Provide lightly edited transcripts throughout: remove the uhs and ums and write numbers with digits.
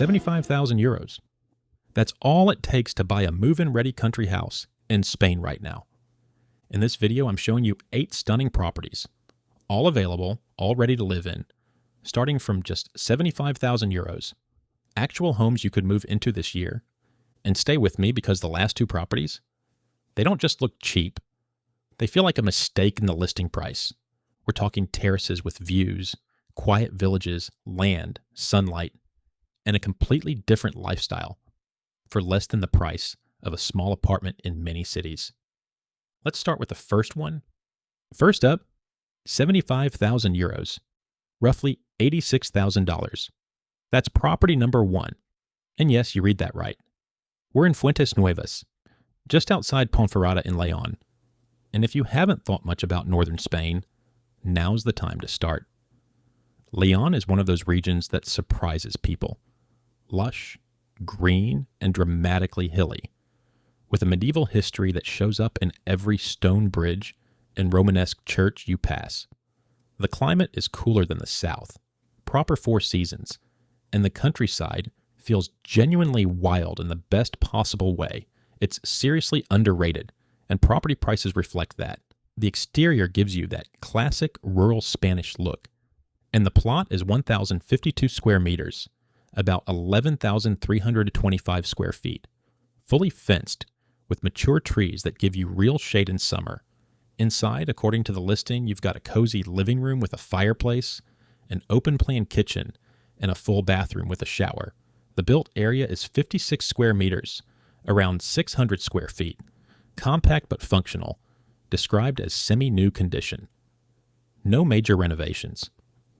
75,000 euros. That's all it takes to buy a move-in ready country house in Spain right now. In this video, I'm showing you 8 stunning properties, all available, all ready to live in, starting from just 75,000 euros. Actual homes you could move into this year. And stay with me because the last 2 properties, they don't just look cheap. They feel like a mistake in the listing price. We're talking terraces with views, quiet villages, land, sunlight, and a completely different lifestyle for less than the price of a small apartment in many cities. Let's start with the first one. First up, 75,000 euros, roughly $86,000. That's property number 1. And yes, you read that right. We're in Fuentes, Nuevas, just outside Ponferrada in León. And if you haven't thought much about northern Spain, now's the time to start. León is one of those regions that surprises people. Lush, green, and dramatically hilly, with a medieval history that shows up in every stone bridge and Romanesque church you pass. The climate is cooler than the south, proper 4 seasons, and the countryside feels genuinely wild in the best possible way. It's seriously underrated, and property prices reflect that. The exterior gives you that classic rural Spanish look, and the plot is 1,052 square meters, about 11,325 square feet, fully fenced with mature trees that give you real shade in summer. Inside, according to the listing, you've got a cozy living room with a fireplace, an open-plan kitchen, and a full bathroom with a shower. The built area is 56 square meters, around 600 square feet, compact but functional, described as semi-new condition. No major renovations.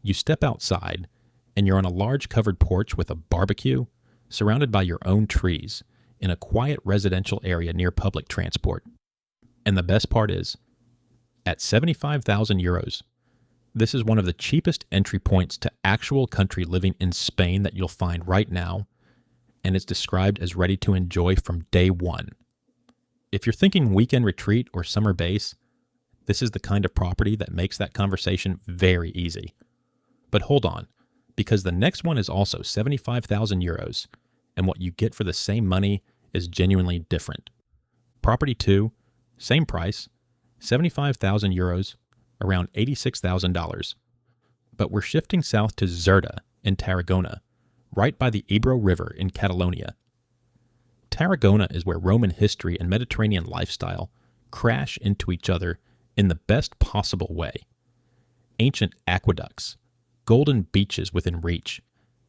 You step outside, and you're on a large covered porch with a barbecue, surrounded by your own trees, in a quiet residential area near public transport. And the best part is, at 75,000 euros, this is one of the cheapest entry points to actual country living in Spain that you'll find right now, and it's described as ready to enjoy from day one. If you're thinking weekend retreat or summer base, this is the kind of property that makes that conversation very easy. But hold on, because the next one is also 75,000 euros, and what you get for the same money is genuinely different. Property 2, same price, 75,000 euros, around $86,000. But we're shifting south to Zerda in Tarragona, right by the Ebro River in Catalonia. Tarragona is where Roman history and Mediterranean lifestyle crash into each other in the best possible way. Ancient aqueducts, golden beaches within reach,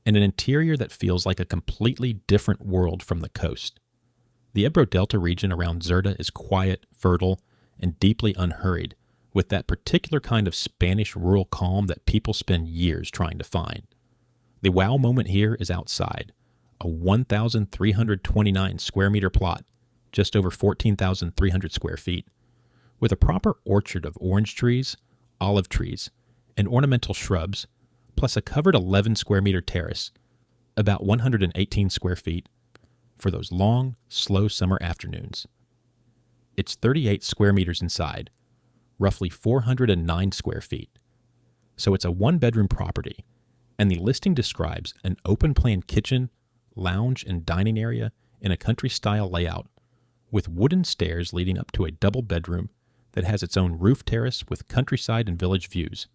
and an interior that feels like a completely different world from the coast. The Ebro Delta region around Zerda is quiet, fertile, and deeply unhurried, with that particular kind of Spanish rural calm that people spend years trying to find. The wow moment here is outside, a 1,329 square meter plot, just over 14,300 square feet, with a proper orchard of orange trees, olive trees, and ornamental shrubs, plus a covered 11 square meter terrace, about 118 square feet, for those long, slow summer afternoons. It's 38 square meters inside, roughly 409 square feet. So it's a 1-bedroom property, and the listing describes an open-plan kitchen, lounge, and dining area in a country-style layout, with wooden stairs leading up to a double bedroom that has its own roof terrace with countryside and village views,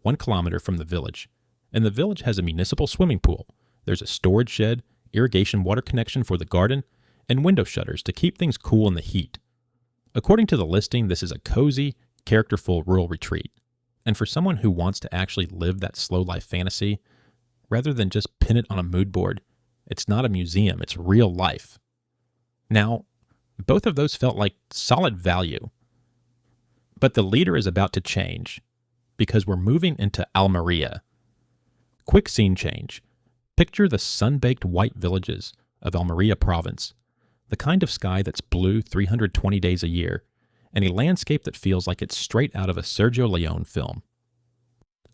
1 kilometer from the village. And the village has a municipal swimming pool. There's a storage shed, irrigation water connection for the garden, and window shutters to keep things cool in the heat. According to the listing, this is a cozy, characterful rural retreat. And for someone who wants to actually live that slow life fantasy, rather than just pin it on a mood board, it's not a museum, it's real life. Now, both of those felt like solid value. But the leader is about to change, because we're moving into Almeria. Quick scene change. Picture the sun-baked white villages of Almeria province, the kind of sky that's blue 320 days a year, and a landscape that feels like it's straight out of a Sergio Leone film.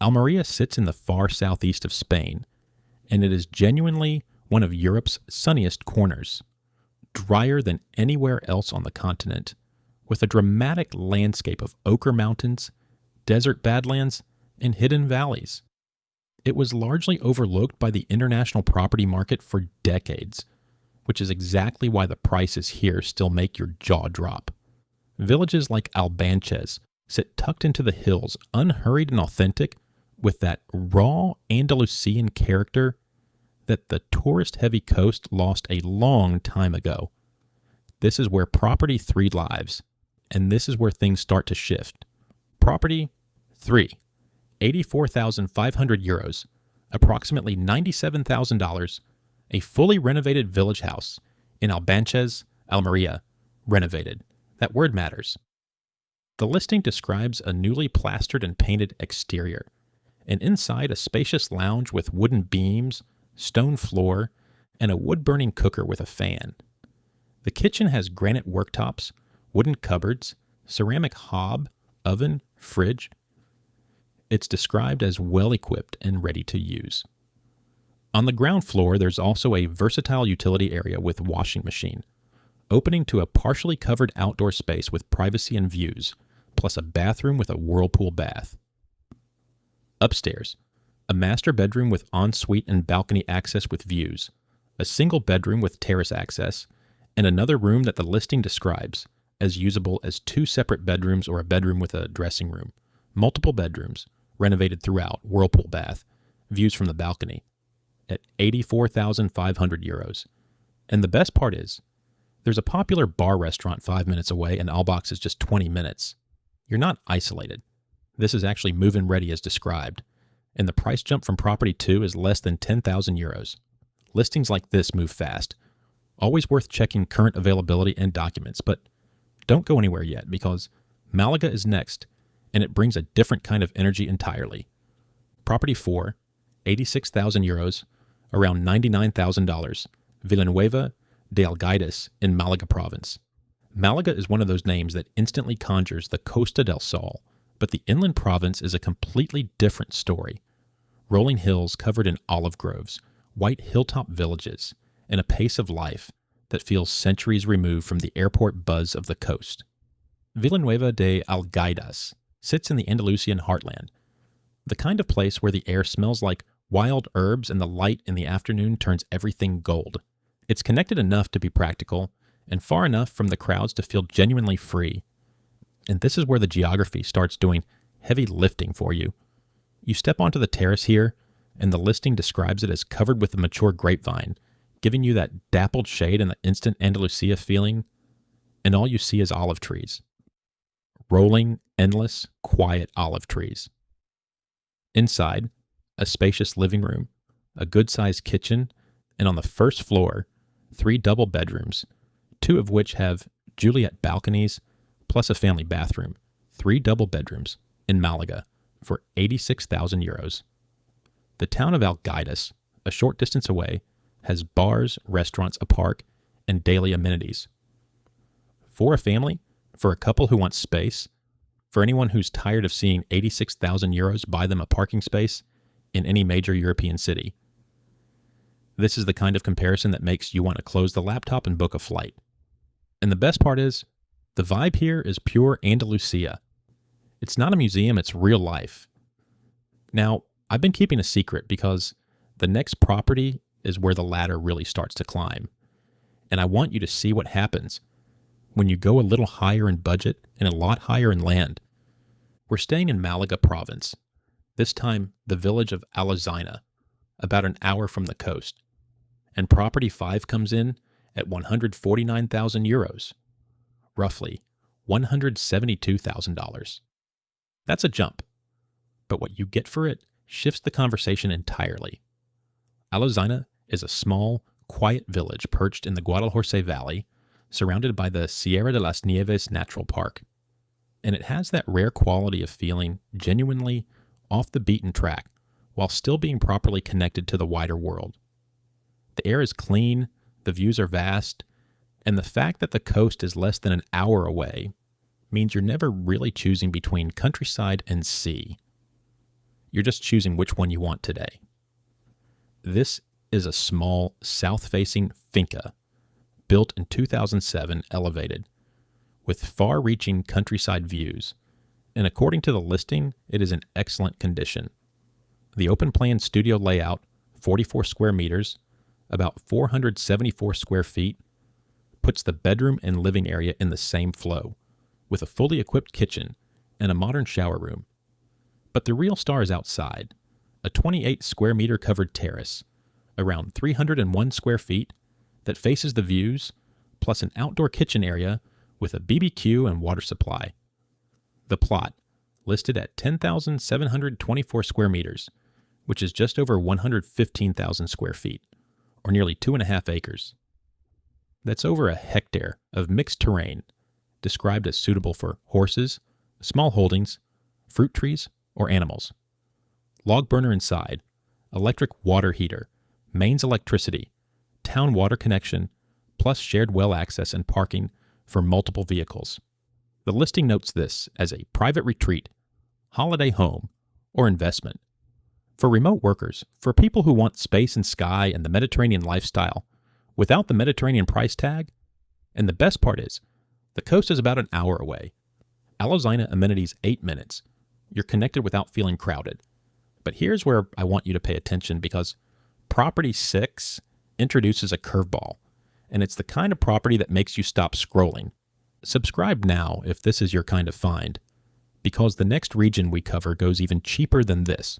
Almeria sits in the far southeast of Spain, and it is genuinely one of Europe's sunniest corners, drier than anywhere else on the continent, with a dramatic landscape of ochre mountains, desert badlands, and hidden valleys. It was largely overlooked by the international property market for decades, which is exactly why the prices here still make your jaw drop. Villages like Albanches sit tucked into the hills, unhurried and authentic, with that raw Andalusian character that the tourist-heavy coast lost a long time ago. This is where Property 3 lives, and this is where things start to shift. Property 3, 84,500 euros, approximately $97,000, a fully renovated village house in Albanches, Almeria, renovated. That word matters. The listing describes a newly plastered and painted exterior, and inside a spacious lounge with wooden beams, stone floor, and a wood-burning cooker with a fan. The kitchen has granite worktops, wooden cupboards, ceramic hob, oven, fridge. It's described as well-equipped and ready to use. On the ground floor, there's also a versatile utility area with washing machine, opening to a partially covered outdoor space with privacy and views, plus a bathroom with a whirlpool bath. Upstairs, a master bedroom with ensuite and balcony access with views, a single bedroom with terrace access, and another room that the listing describes as usable as 2 separate bedrooms or a bedroom with a dressing room. Multiple bedrooms, renovated throughout, whirlpool bath, views from the balcony, at 84,500 euros. And the best part is, there's a popular bar restaurant 5 minutes away and Aalbach is just 20 minutes. You're not isolated. This is actually move-in ready as described, and the price jump from Property 2 is less than 10,000 euros. Listings like this move fast. Always worth checking current availability and documents, but don't go anywhere yet because Malaga is next, and it brings a different kind of energy entirely. Property 4, 86,000 euros, around $99,000, Villanueva de Algaides in Malaga province. Malaga is one of those names that instantly conjures the Costa del Sol, but the inland province is a completely different story. Rolling hills covered in olive groves, white hilltop villages, and a pace of life that feels centuries removed from the airport buzz of the coast. Villanueva de Algaides sits in the Andalusian heartland, the kind of place where the air smells like wild herbs and the light in the afternoon turns everything gold. It's connected enough to be practical and far enough from the crowds to feel genuinely free. And this is where the geography starts doing heavy lifting for you. You step onto the terrace here, and the listing describes it as covered with a mature grapevine, giving you that dappled shade and the instant Andalusia feeling, and all you see is olive trees. Rolling, endless, quiet olive trees. Inside, a spacious living room, a good-sized kitchen, and on the first floor, 3 double bedrooms, 2 of which have Juliet balconies, plus a family bathroom, 3 double bedrooms in Malaga for 86,000 euros. The town of Algaides, a short distance away, has bars, restaurants, a park, and daily amenities. For a family, for a couple who want space, for anyone who's tired of seeing 86,000 euros buy them a parking space in any major European city. This is the kind of comparison that makes you want to close the laptop and book a flight. And the best part is, the vibe here is pure Andalusia. It's not a museum, it's real life. Now, I've been keeping a secret because the next property is where the ladder really starts to climb. And I want you to see what happens when you go a little higher in budget and a lot higher in land. We're staying in Malaga province, this time the village of Alozaina, about an hour from the coast. And Property 5 comes in at 149,000 euros, roughly $172,000. That's a jump, but what you get for it shifts the conversation entirely. Alozaina is a small, quiet village perched in the Guadalhorce Valley, surrounded by the Sierra de las Nieves Natural Park. And it has that rare quality of feeling genuinely off the beaten track while still being properly connected to the wider world. The air is clean, the views are vast, and the fact that the coast is less than an hour away means you're never really choosing between countryside and sea. You're just choosing which one you want today. This is a small south-facing finca built in 2007, elevated, with far-reaching countryside views, and according to the listing, it is in excellent condition. The open plan studio layout, 44 square meters, about 474 square feet, puts the bedroom and living area in the same flow, with a fully equipped kitchen and a modern shower room. But the real star is outside, a 28 square meter covered terrace, around 301 square feet, that faces the views, plus an outdoor kitchen area with a BBQ and water supply. The plot, listed at 10,724 square meters, which is just over 115,000 square feet, or nearly 2.5 acres. That's over a hectare of mixed terrain, described as suitable for horses, small holdings, fruit trees, or animals. Log burner inside, electric water heater, mains electricity, town water connection, plus shared well access and parking for multiple vehicles. The listing notes this as a private retreat, holiday home, or investment. For remote workers, for people who want space and sky and the Mediterranean lifestyle, without the Mediterranean price tag. And the best part is, the coast is about an hour away. Alozaina amenities 8 minutes. You're connected without feeling crowded. But here's where I want you to pay attention, because Property 6 introduces a curveball, and it's the kind of property that makes you stop scrolling. Subscribe now if this is your kind of find, because the next region we cover goes even cheaper than this.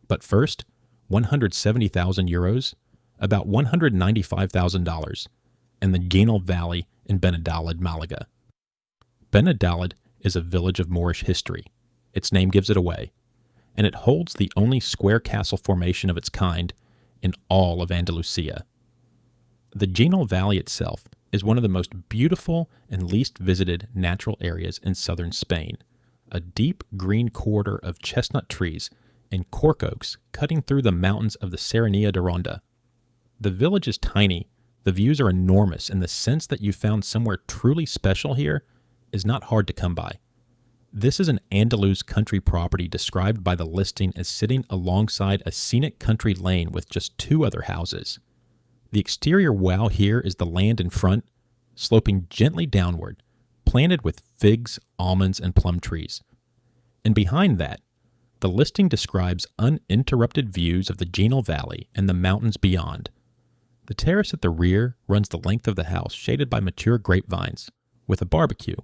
But first, 170,000 euros, about $195,000, in the Genil Valley in Benadalid, Malaga. Benadalid is a village of Moorish history. Its name gives it away, and it holds the only square castle formation of its kind in all of Andalusia. The Genil Valley itself is one of the most beautiful and least visited natural areas in southern Spain, a deep green corridor of chestnut trees and cork oaks cutting through the mountains of the Serranía de Ronda. The village is tiny, the views are enormous, and the sense that you found somewhere truly special here is not hard to come by. This is an Andalus country property described by the listing as sitting alongside a scenic country lane with just 2 other houses. The exterior wow here is the land in front, sloping gently downward, planted with figs, almonds, and plum trees. And behind that, the listing describes uninterrupted views of the Genil Valley and the mountains beyond. The terrace at the rear runs the length of the house, shaded by mature grapevines, with a barbecue.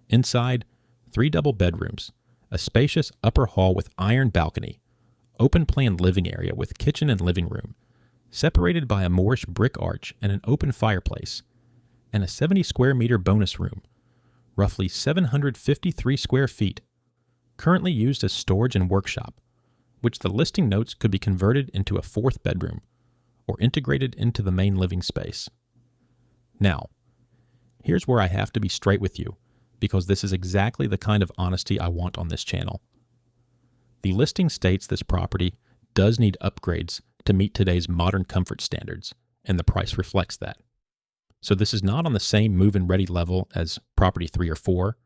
Inside, 3 double bedrooms, a spacious upper hall with iron balcony, open-plan living area with kitchen and living room, separated by a Moorish brick arch and an open fireplace, and a 70-square-meter bonus room, roughly 753 square feet, currently used as storage and workshop, which the listing notes could be converted into a 4th bedroom, or integrated into the main living space. Now, here's where I have to be straight with you, because this is exactly the kind of honesty I want on this channel. The listing states this property does need upgrades to meet today's modern comfort standards, and the price reflects that. So this is not on the same move-in ready level as property 3 or 4.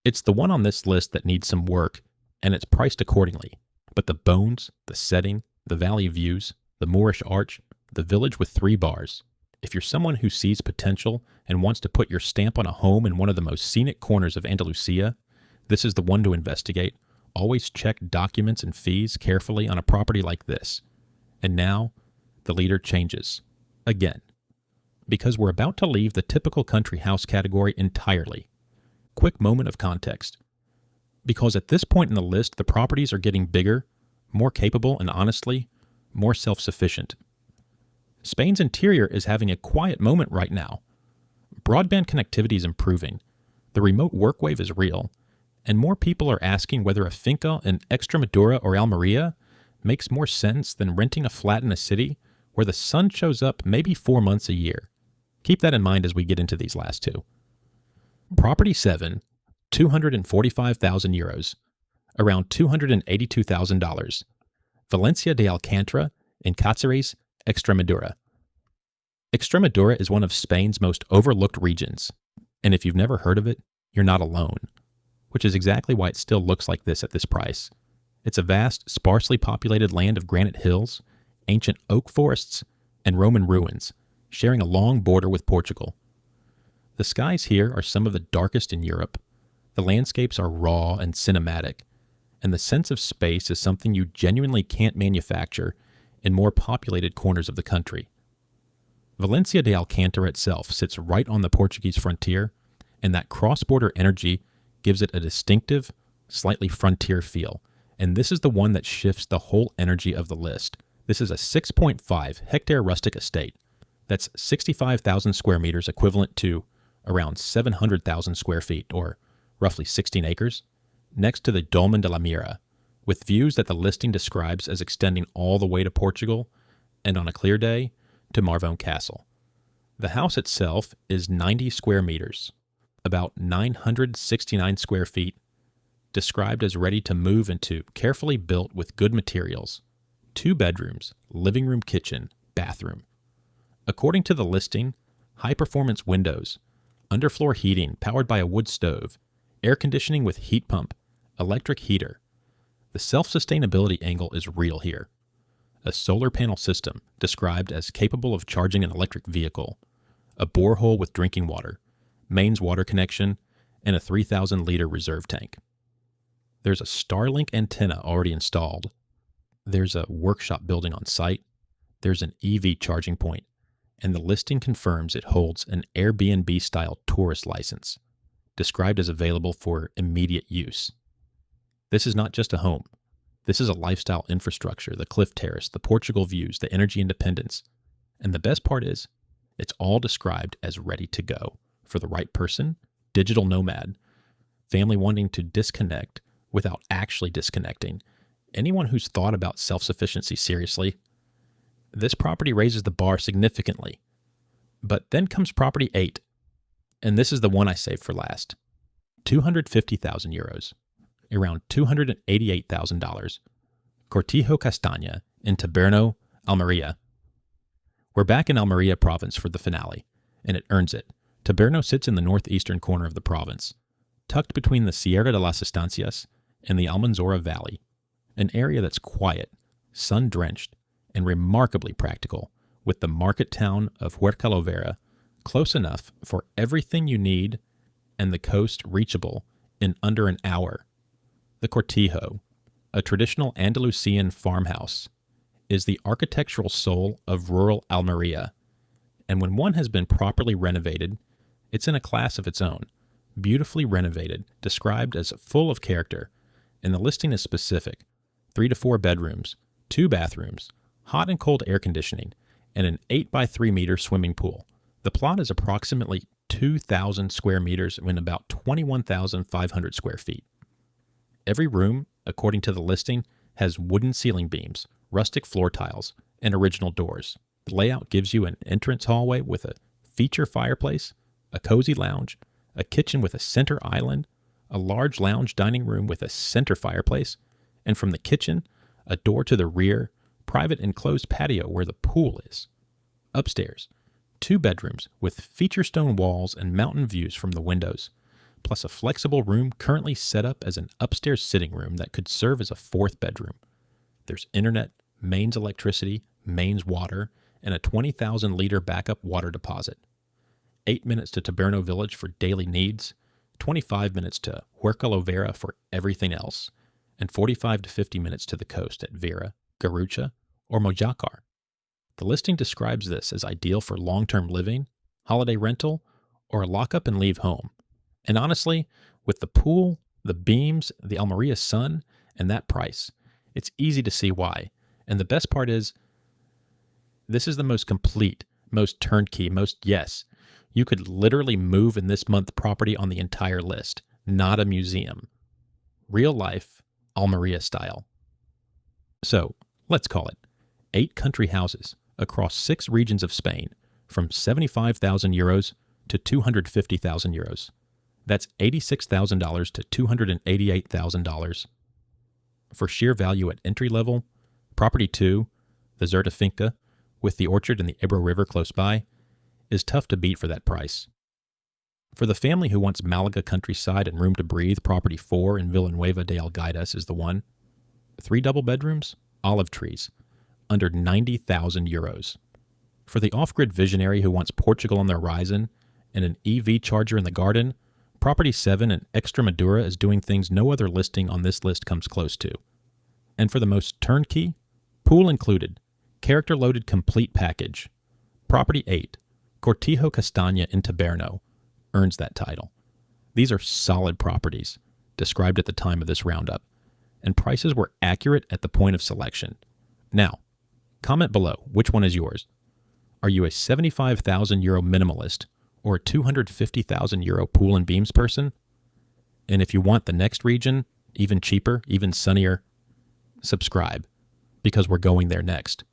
It's the one on this list that needs some work, and it's priced accordingly. But the bones, the setting, the valley views, the Moorish arch, the village with 3 bars. If you're someone who sees potential and wants to put your stamp on a home in one of the most scenic corners of Andalusia, this is the one to investigate. Always check documents and fees carefully on a property like this. And now, the leader changes. Again. Because we're about to leave the typical country house category entirely. Quick moment of context. Because at this point in the list, the properties are getting bigger, more capable, and honestly, more self-sufficient. Spain's interior is having a quiet moment right now. Broadband connectivity is improving, the remote work wave is real, and more people are asking whether a finca in Extremadura or Almeria makes more sense than renting a flat in a city where the sun shows up maybe 4 months a year. Keep that in mind as we get into these last 2. Property 7, 245,000 euros, around $282,000. Valencia de Alcántara in Cáceres, Extremadura. Extremadura is one of Spain's most overlooked regions, and if you've never heard of it, you're not alone, which is exactly why it still looks like this at this price. It's a vast, sparsely populated land of granite hills, ancient oak forests, and Roman ruins, sharing a long border with Portugal. The skies here are some of the darkest in Europe. The landscapes are raw and cinematic, and the sense of space is something you genuinely can't manufacture in more populated corners of the country. Valencia de Alcántara itself sits right on the Portuguese frontier, and that cross-border energy gives it a distinctive, slightly frontier feel, and this is the one that shifts the whole energy of the list. This is a 6.5 hectare rustic estate. That's 65,000 square meters, equivalent to around 700,000 square feet, or roughly 16 acres, next to the Dolmen de la Mira, with views that the listing describes as extending all the way to Portugal, and on a clear day, to Marvone Castle. The house itself is 90 square meters, about 969 square feet, described as ready to move into, carefully built with good materials, 2 bedrooms, living room, kitchen, bathroom. According to the listing, high-performance windows, underfloor heating powered by a wood stove, air conditioning with heat pump, electric heater. The self-sustainability angle is real here. A solar panel system described as capable of charging an electric vehicle, a borehole with drinking water, mains water connection, and a 3,000-liter reserve tank. There's a Starlink antenna already installed. There's a workshop building on site. There's an EV charging point, and the listing confirms it holds an Airbnb-style tourist license, described as available for immediate use. This is not just a home. This is a lifestyle infrastructure, the cliff terrace, the Portugal views, the energy independence. And the best part is, it's all described as ready to go for the right person, digital nomad, family wanting to disconnect without actually disconnecting, anyone who's thought about self-sufficiency seriously. This property raises the bar significantly. But then comes property 8, and this is the one I saved for last. 250,000 euros. Around $288,000, Cortijo Castaña in Taberno, Almeria. We're back in Almeria province for the finale, and it earns it. Taberno sits in the northeastern corner of the province, tucked between the Sierra de las Estancias and the Almanzora Valley, an area that's quiet, sun-drenched, and remarkably practical, with the market town of Huercalovera close enough for everything you need and the coast reachable in under an hour. The Cortijo, a traditional Andalusian farmhouse, is the architectural soul of rural Almeria, and when one has been properly renovated, it's in a class of its own, beautifully renovated, described as full of character, and the listing is specific: 3 to 4 bedrooms, 2 bathrooms, hot and cold air conditioning, and an 8 by 3 meter swimming pool. The plot is approximately 2,000 square meters and about 21,500 square feet. Every room, according to the listing, has wooden ceiling beams, rustic floor tiles, and original doors. The layout gives you an entrance hallway with a feature fireplace, a cozy lounge, a kitchen with a center island, a large lounge dining room with a center fireplace, and from the kitchen, a door to the rear, private enclosed patio where the pool is. Upstairs, 2 bedrooms with feature stone walls and mountain views from the windows, plus a flexible room currently set up as an upstairs sitting room that could serve as a 4th bedroom. There's internet, mains electricity, mains water, and a 20,000-liter backup water deposit. 8 minutes to Taberno Village for daily needs, 25 minutes to Huercalovera for everything else, and 45 to 50 minutes to the coast at Vera, Garucha, or Mojácar. The listing describes this as ideal for long-term living, holiday rental, or a lock-up-and-leave home. And honestly, with the pool, the beams, the Almeria sun, and that price, it's easy to see why. And the best part is, this is the most complete, most turnkey, most yes. You could literally move in this month property on the entire list, not a museum. Real life, Almeria style. So, let's call it 8 country houses across 6 regions of Spain, from 75,000 euros to 250,000 euros. That's $86,000 to $288,000. For sheer value at entry level, property 2, the Zerta Finca, with the orchard and the Ebro River close by, is tough to beat for that price. For the family who wants Malaga countryside and room to breathe, property 4 in Villanueva de Algaidas is the one. 3 double bedrooms, olive trees, under 90,000 euros. For the off-grid visionary who wants Portugal on the horizon and an EV charger in the garden, Property 7 in Extremadura is doing things no other listing on this list comes close to. And for the most turnkey, pool included, character-loaded complete package, Property 8, Cortijo Castaña in Taberno, earns that title. These are solid properties, described at the time of this roundup, and prices were accurate at the point of selection. Now, comment below which one is yours. Are you a €75,000 minimalist or a €250,000 pool and beams person? And if you want the next region, even cheaper, even sunnier, subscribe, because we're going there next.